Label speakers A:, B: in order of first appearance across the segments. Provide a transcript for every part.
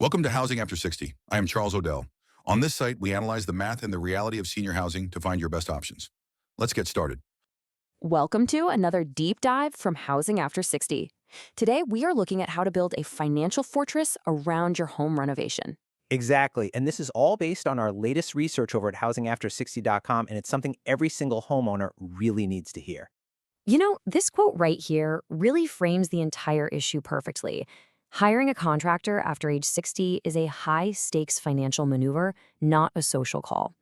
A: Welcome to Housing After 60. I am Charles Odell. On this site, we analyze the math and the reality of senior housing to find your best options. Let's get started.
B: Welcome to another deep dive from Housing After 60. Today, we are looking at how to build a financial fortress around your home renovation.
C: Exactly. And this is all based on our latest research over at housingafter60.com, and it's something every single homeowner really needs to hear.
B: You know, this quote right here really frames the entire issue perfectly. Hiring a contractor after age 60 is a high-stakes financial maneuver, not a social call.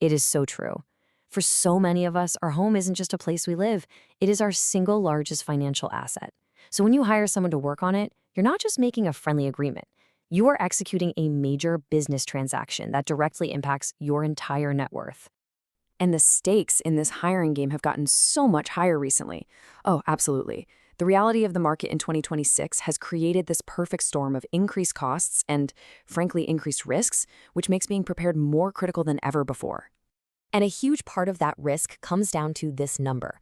B: It is so true. For so many of us, our home isn't just a place we live. It is our single largest financial asset. So when you hire someone to work on it, you're not just making a friendly agreement. You are executing a major business transaction that directly impacts your entire net worth. And the stakes in this hiring game have gotten so much higher recently. Oh, absolutely. The reality of the market in 2026 has created this perfect storm of increased costs and, frankly, increased risks, which makes being prepared more critical than ever before. And a huge part of that risk comes down to this number,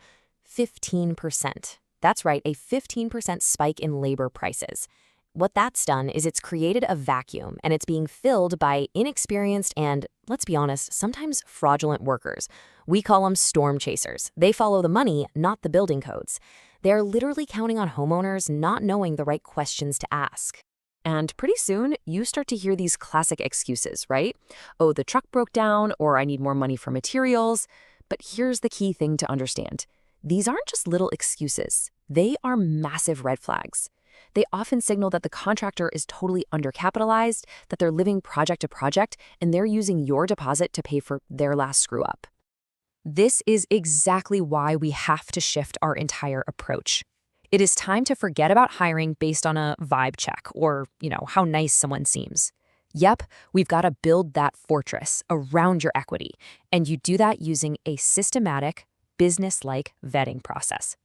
B: 15%. That's right, a 15% spike in labor prices. What that's done is it's created a vacuum, and it's being filled by inexperienced and, let's be honest, sometimes fraudulent workers. We call them storm chasers. They follow the money, not the building codes. They're literally counting on homeowners not knowing the right questions to ask. And pretty soon, you start to hear these classic excuses, right? Oh, the truck broke down, or I need more money for materials. But here's the key thing to understand. These aren't just little excuses. They are massive red flags. They often signal that the contractor is totally undercapitalized, that they're living project to project, and they're using your deposit to pay for their last screw-up. This is exactly why we have to shift our entire approach. It is time to forget about hiring based on a vibe check or, how nice someone seems. Yep, we've got to build that fortress around your equity, and you do that using a systematic, business-like vetting process.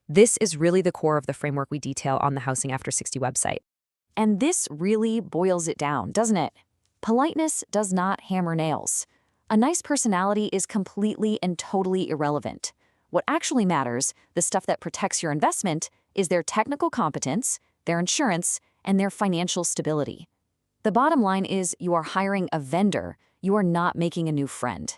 B: This is really the core of the framework we detail on the Housing After 60 website. And this really boils it down, doesn't it? Politeness does not hammer nails. A nice personality is completely and totally irrelevant. What actually matters, the stuff that protects your investment, is their technical competence, their insurance, and their financial stability. The bottom line is you are hiring a vendor. You are not making a new friend.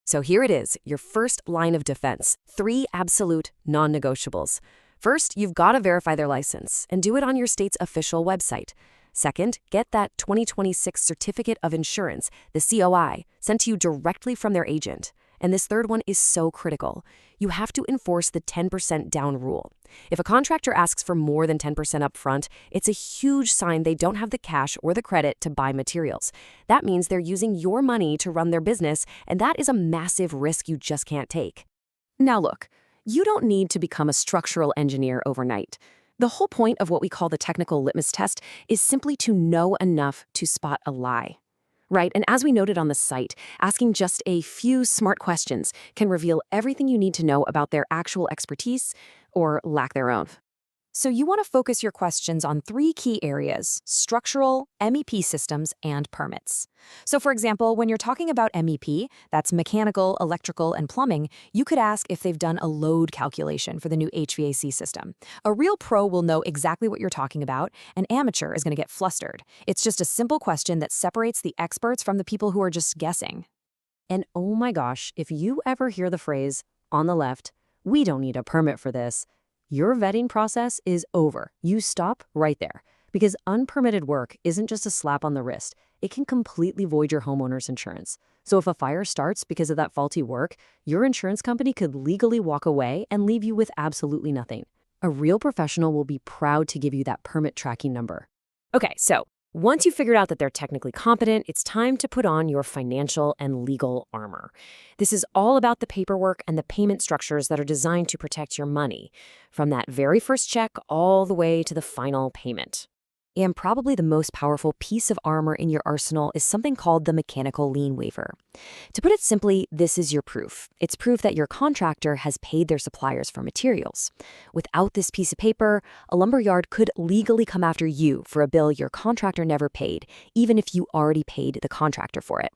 B: So here it is, your first line of defense, 3 absolute non-negotiables. First, you've got to verify their license and do it on your state's official website. Second, get that 2026 Certificate of Insurance, the COI, sent to you directly from their agent. And this third one is so critical. You have to enforce the 10% down rule. If a contractor asks for more than 10% upfront, it's a huge sign they don't have the cash or the credit to buy materials. That means they're using your money to run their business, and that is a massive risk you just can't take. Now look, you don't need to become a structural engineer overnight. The whole point of what we call the technical litmus test is simply to know enough to spot a lie. Right, and as we noted on the site, asking just a few smart questions can reveal everything you need to know about their actual expertise or lack thereof. So you want to focus your questions on 3 key areas: structural, MEP systems, and permits. So for example, when you're talking about MEP, that's mechanical, electrical, and plumbing, you could ask if they've done a load calculation for the new HVAC system. A real pro will know exactly what you're talking about. An amateur is going to get flustered. It's just a simple question that separates the experts from the people who are just guessing. And oh my gosh, if you ever hear the phrase, on the left, "We don't need a permit for this," your vetting process is over. You stop right there. Because unpermitted work isn't just a slap on the wrist. It can completely void your homeowner's insurance. So if a fire starts because of that faulty work, your insurance company could legally walk away and leave you with absolutely nothing. A real professional will be proud to give you that permit tracking number. Okay, so once you've figured out that they're technically competent, it's time to put on your financial and legal armor. This is all about the paperwork and the payment structures that are designed to protect your money, from that very first check all the way to the final payment. And probably the most powerful piece of armor in your arsenal is something called the mechanical lien waiver. To put it simply, this is your proof. It's proof that your contractor has paid their suppliers for materials. Without this piece of paper, a lumberyard could legally come after you for a bill your contractor never paid, even if you already paid the contractor for it.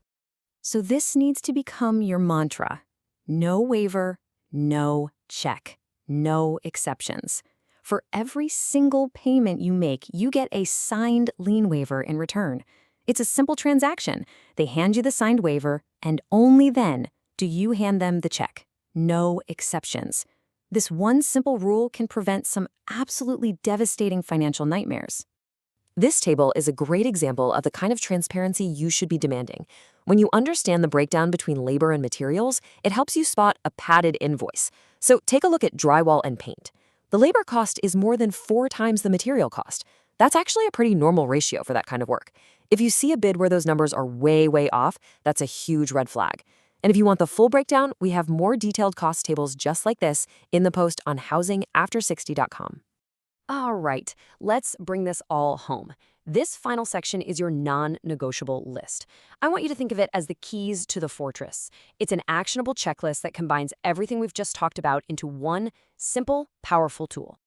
B: So this needs to become your mantra. No waiver, no check, no exceptions. For every single payment you make, you get a signed lien waiver in return. It's a simple transaction. They hand you the signed waiver, and only then do you hand them the check. No exceptions. This one simple rule can prevent some absolutely devastating financial nightmares. This table is a great example of the kind of transparency you should be demanding. When you understand the breakdown between labor and materials, it helps you spot a padded invoice. So take a look at drywall and paint. The labor cost is more than 4 times the material cost. That's actually a pretty normal ratio for that kind of work. If you see a bid where those numbers are way off, that's a huge red flag. And if you want the full breakdown, we have more detailed cost tables just like this in the post on housingafter60.com. All right, let's bring this all home. This final section is your non-negotiable list. I want you to think of it as the keys to the fortress. It's an actionable checklist that combines everything we've just talked about into one simple, powerful tool.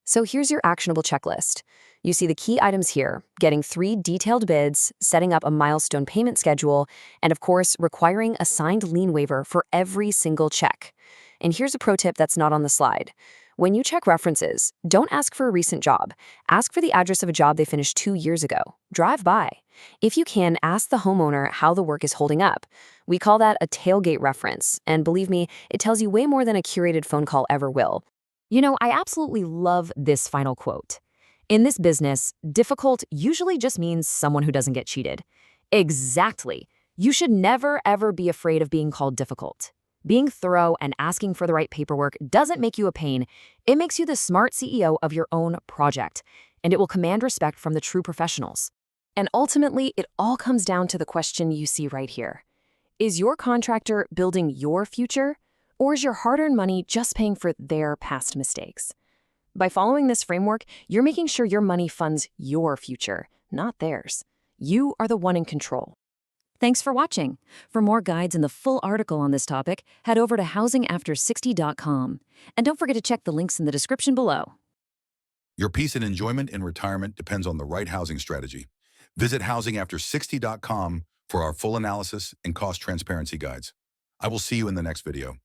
B: So here's your actionable checklist. You see the key items here: getting 3 detailed bids, setting up a milestone payment schedule, and of course, requiring a signed lien waiver for every single check. And here's a pro tip that's not on the slide. When you check references, don't ask for a recent job. Ask for the address of a job they finished 2 years ago. Drive by. If you can, ask the homeowner how the work is holding up. We call that a tailgate reference, and believe me, it tells you way more than a curated phone call ever will. You know, I absolutely love this final quote. In this business, difficult usually just means someone who doesn't get cheated. Exactly. You should never, ever be afraid of being called difficult. Being thorough and asking for the right paperwork doesn't make you a pain. It makes you the smart CEO of your own project, and it will command respect from the true professionals. And ultimately, it all comes down to the question you see right here. Is your contractor building your future, or is your hard-earned money just paying for their past mistakes? By following this framework, you're making sure your money funds your future, not theirs. You are the one in control. Thanks for watching. For more guides and the full article on this topic, head over to housingafter60.com. And don't forget to check the links in the description below.
A: Your peace and enjoyment in retirement depends on the right housing strategy. Visit housingafter60.com for our full analysis and cost transparency guides. I will see you in the next video.